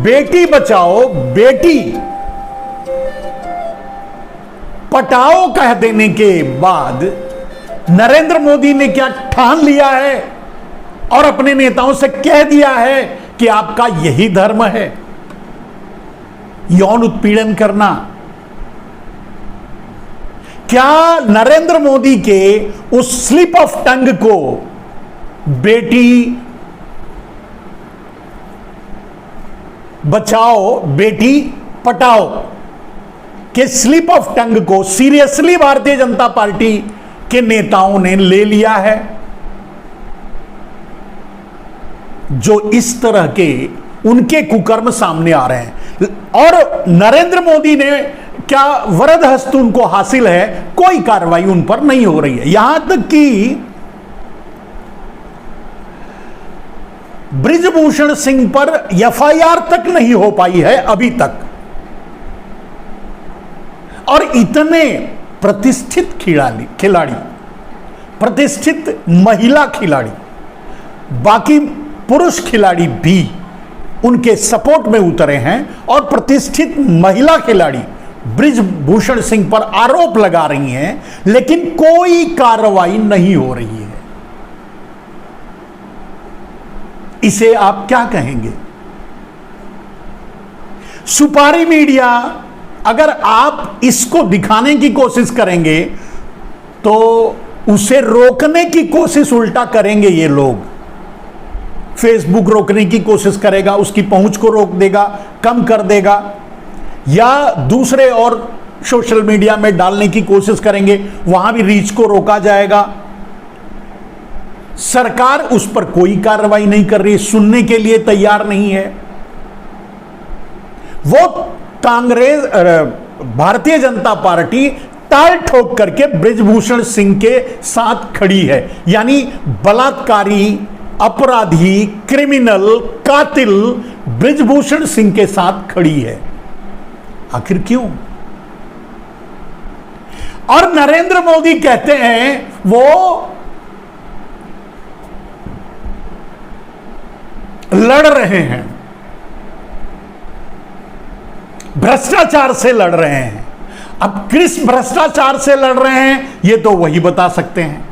बेटी बचाओ बेटी पटाओ कह देने के बाद नरेंद्र मोदी ने क्या ठान लिया है और अपने नेताओं से कह दिया है कि आपका यही धर्म है, यौन उत्पीड़न करना। क्या नरेंद्र मोदी के उस स्लिप ऑफ टंग को बेटी बचाओ बेटी पटाओ के स्लिप ऑफ टंग को सीरियसली भारतीय जनता पार्टी के नेताओं ने ले लिया है? जो इस तरह के उनके कुकर्म सामने आ रहे हैं और नरेंद्र मोदी ने क्या वरद हस्त उनको हासिल है, कोई कार्रवाई उन पर नहीं हो रही है। यहां तक कि बृजभूषण सिंह पर एफआईआर तक नहीं हो पाई है अभी तक। और इतने प्रतिष्ठित खिलाड़ी, प्रतिष्ठित महिला खिलाड़ी, बाकी पुरुष खिलाड़ी भी उनके सपोर्ट में उतरे हैं और प्रतिष्ठित महिला खिलाड़ी बृजभूषण सिंह पर आरोप लगा रही हैं, लेकिन कोई कार्रवाई नहीं हो रही है। इसे आप क्या कहेंगे? सुपारी मीडिया, अगर आप इसको दिखाने की कोशिश करेंगे तो उसे रोकने की कोशिश उल्टा करेंगे ये लोग। फेसबुक रोकने की कोशिश करेगा, उसकी पहुंच को रोक देगा, कम कर देगा, या दूसरे और सोशल मीडिया में डालने की कोशिश करेंगे, वहां भी रीच को रोका जाएगा। सरकार उस पर कोई कार्रवाई नहीं कर रही, सुनने के लिए तैयार नहीं है। वो कांग्रेस भारतीय जनता पार्टी टाल ठोक करके बृजभूषण सिंह के साथ खड़ी है, यानी बलात्कारी, अपराधी, क्रिमिनल, कातिल बृजभूषण सिंह के साथ खड़ी है। आखिर क्यों? और नरेंद्र मोदी कहते हैं वो लड़ रहे हैं, भ्रष्टाचार से लड़ रहे हैं। अब किस भ्रष्टाचार से लड़ रहे हैं ये तो वही बता सकते हैं।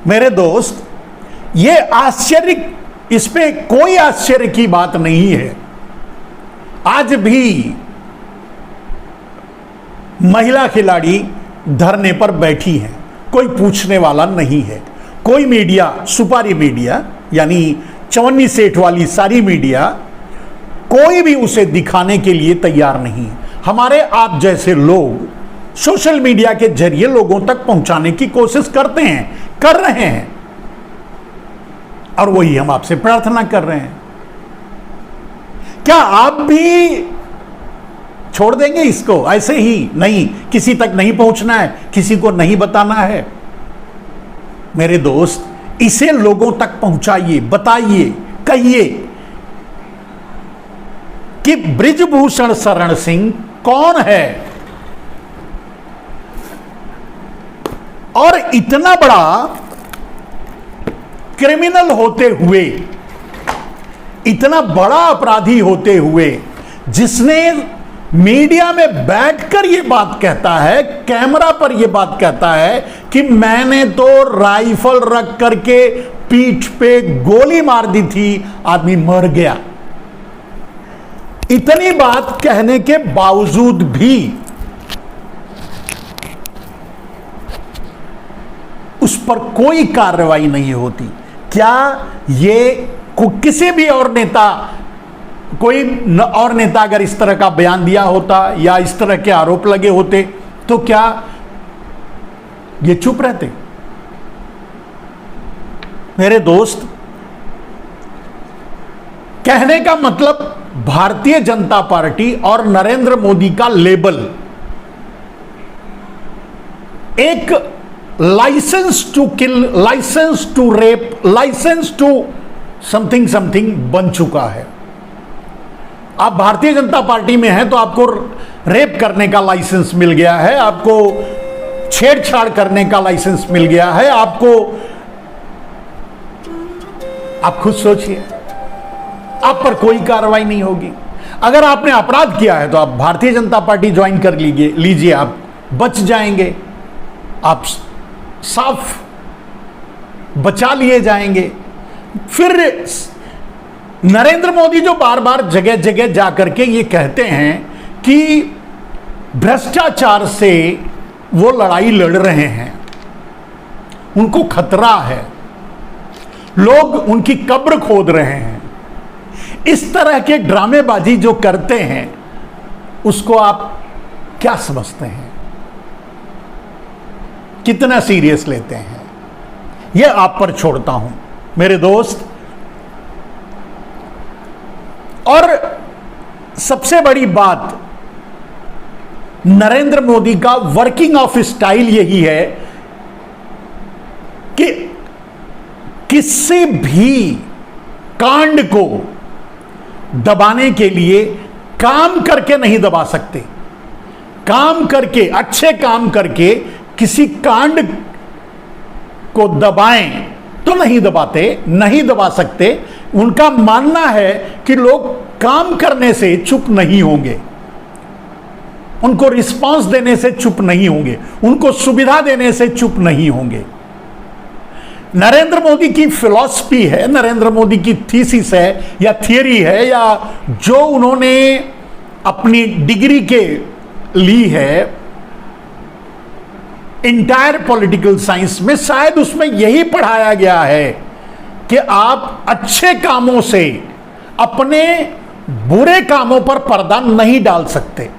मेरे दोस्त, ये आश्चर्य, इसमें कोई आश्चर्य की बात नहीं है। आज भी महिला खिलाड़ी धरने पर बैठी हैं, कोई पूछने वाला नहीं है। कोई मीडिया, सुपारी मीडिया यानी चवन्नी सेठ वाली सारी मीडिया, कोई भी उसे दिखाने के लिए तैयार नहीं। हमारे आप जैसे लोग सोशल मीडिया के जरिए लोगों तक पहुंचाने की कोशिश करते हैं, कर रहे हैं, और वही हम आपसे प्रार्थना कर रहे हैं। क्या आप भी छोड़ देंगे इसको ऐसे ही? नहीं, किसी तक नहीं पहुंचना है, किसी को नहीं बताना है। मेरे दोस्त, इसे लोगों तक पहुंचाइए, बताइए, कहिए कि बृजभूषण शरण सिंह कौन है और इतना बड़ा क्रिमिनल होते हुए, इतना बड़ा अपराधी होते हुए, जिसने मीडिया में बैठकर यह बात कहता है, कैमरा पर यह बात कहता है कि मैंने तो राइफल रख करके पीठ पे गोली मार दी थी, आदमी मर गया। इतनी बात कहने के बावजूद भी उस पर कोई कार्रवाई नहीं होती। क्या ये किसी भी और नेता, कोई और नेता अगर इस तरह का बयान दिया होता या इस तरह के आरोप लगे होते तो क्या ये चुप रहते? मेरे दोस्त, कहने का मतलब भारतीय जनता पार्टी और नरेंद्र मोदी का लेबल एक licence to kill, licence to rape, licence to something something बन चुका है। आप भारतीय जनता पार्टी में हैं तो आपको रेप करने का लाइसेंस मिल गया है, आपको छेड़छाड़ करने का लाइसेंस मिल गया है, आपको आप खुद सोचिए, आप पर कोई कार्रवाई नहीं होगी। अगर आपने अपराध किया है तो आप भारतीय जनता पार्टी ज्वाइन कर लीजिए, आप बच जाएंगे, आप साफ बचा लिए जाएंगे। फिर नरेंद्र मोदी जो बार बार जगह जगह जाकर के ये कहते हैं कि भ्रष्टाचार से वो लड़ाई लड़ रहे हैं, उनको खतरा है, लोग उनकी कब्र खोद रहे हैं, इस तरह के ड्रामेबाजी जो करते हैं उसको आप क्या समझते हैं, कितना सीरियस लेते हैं, यह आप पर छोड़ता हूं मेरे दोस्त। और सबसे बड़ी बात, नरेंद्र मोदी का वर्किंग ऑफ स्टाइल यही है कि किसी भी कांड को दबाने के लिए काम करके नहीं दबा सकते, काम करके, अच्छे काम करके किसी कांड को दबाएं तो नहीं दबाते, नहीं दबा सकते। उनका मानना है कि लोग काम करने से चुप नहीं होंगे, उनको रिस्पांस देने से चुप नहीं होंगे, उनको सुविधा देने से चुप नहीं होंगे। नरेंद्र मोदी की फिलॉसफी है, नरेंद्र मोदी की थीसिस है या थियरी है, या जो उन्होंने अपनी डिग्री के ली है इंटायर पॉलिटिकल साइंस में, शायद उसमें यही पढ़ाया गया है कि आप अच्छे कामों से अपने बुरे कामों पर पर्दा नहीं डाल सकते।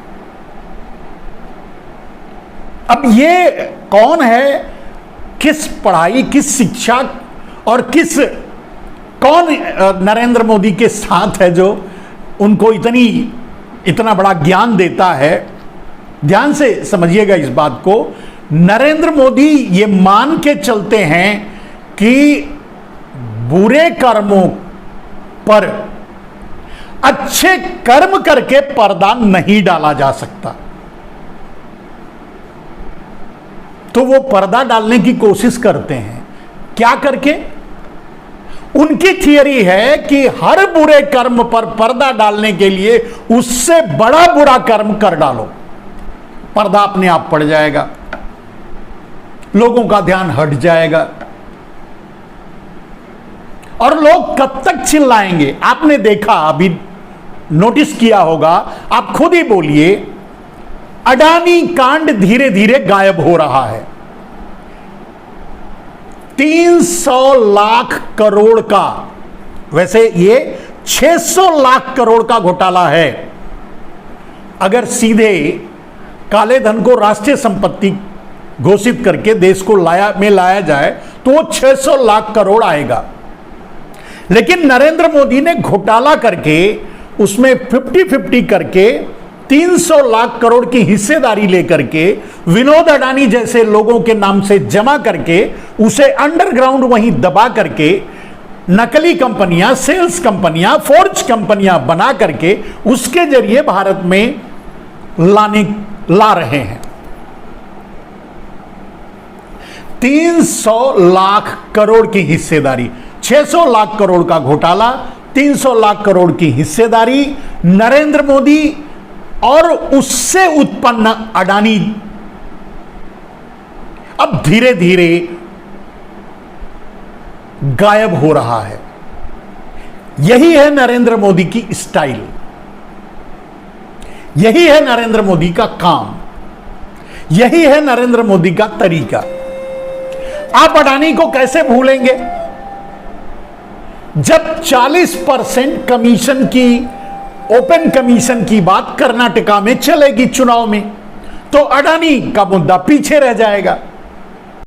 अब ये कौन है, किस पढ़ाई, किस शिक्षा और कौन नरेंद्र मोदी के साथ है जो उनको इतना बड़ा ज्ञान देता है। ध्यान से समझिएगा इस बात को। नरेंद्र मोदी ये मान के चलते हैं कि बुरे कर्मों पर अच्छे कर्म करके पर्दा नहीं डाला जा सकता, तो वो पर्दा डालने की कोशिश करते हैं। क्या करके? उनकी थियरी है कि हर बुरे कर्म पर पर्दा डालने के लिए उससे बड़ा बुरा कर्म कर डालो, पर्दा अपने आप पड़ जाएगा, लोगों का ध्यान हट जाएगा और लोग कब तक चिल्लाएंगे। आपने देखा, अभी नोटिस किया होगा, आप खुद ही बोलिए, अडानी कांड धीरे धीरे गायब हो रहा है। 300 लाख करोड़ का, वैसे ये 600 लाख करोड़ का घोटाला है। अगर सीधे काले धन को राष्ट्रीय संपत्ति घोषित करके देश को लाया जाए तो वो 600 लाख करोड़ आएगा। लेकिन नरेंद्र मोदी ने घोटाला करके उसमें 50-50 करके 300 लाख करोड़ की हिस्सेदारी लेकर के विनोद अडानी जैसे लोगों के नाम से जमा करके उसे अंडरग्राउंड वहीं दबा करके नकली कंपनियां, सेल्स कंपनियां, फोर्ज कंपनियां बना करके उसके जरिए भारत में ला रहे हैं। 300 लाख करोड़ की हिस्सेदारी, 600 लाख करोड़ का घोटाला, 300 लाख करोड़ की हिस्सेदारी, नरेंद्र मोदी और उससे उत्पन्न अडानी अब धीरे धीरे गायब हो रहा है। यही है नरेंद्र मोदी की स्टाइल, यही है नरेंद्र मोदी का काम, यही है नरेंद्र मोदी का तरीका। आप अडानी को कैसे भूलेंगे जब 40% कमीशन की, ओपन कमीशन की बात कर्नाटका में चलेगी चुनाव में, तो अडानी का मुद्दा पीछे रह जाएगा।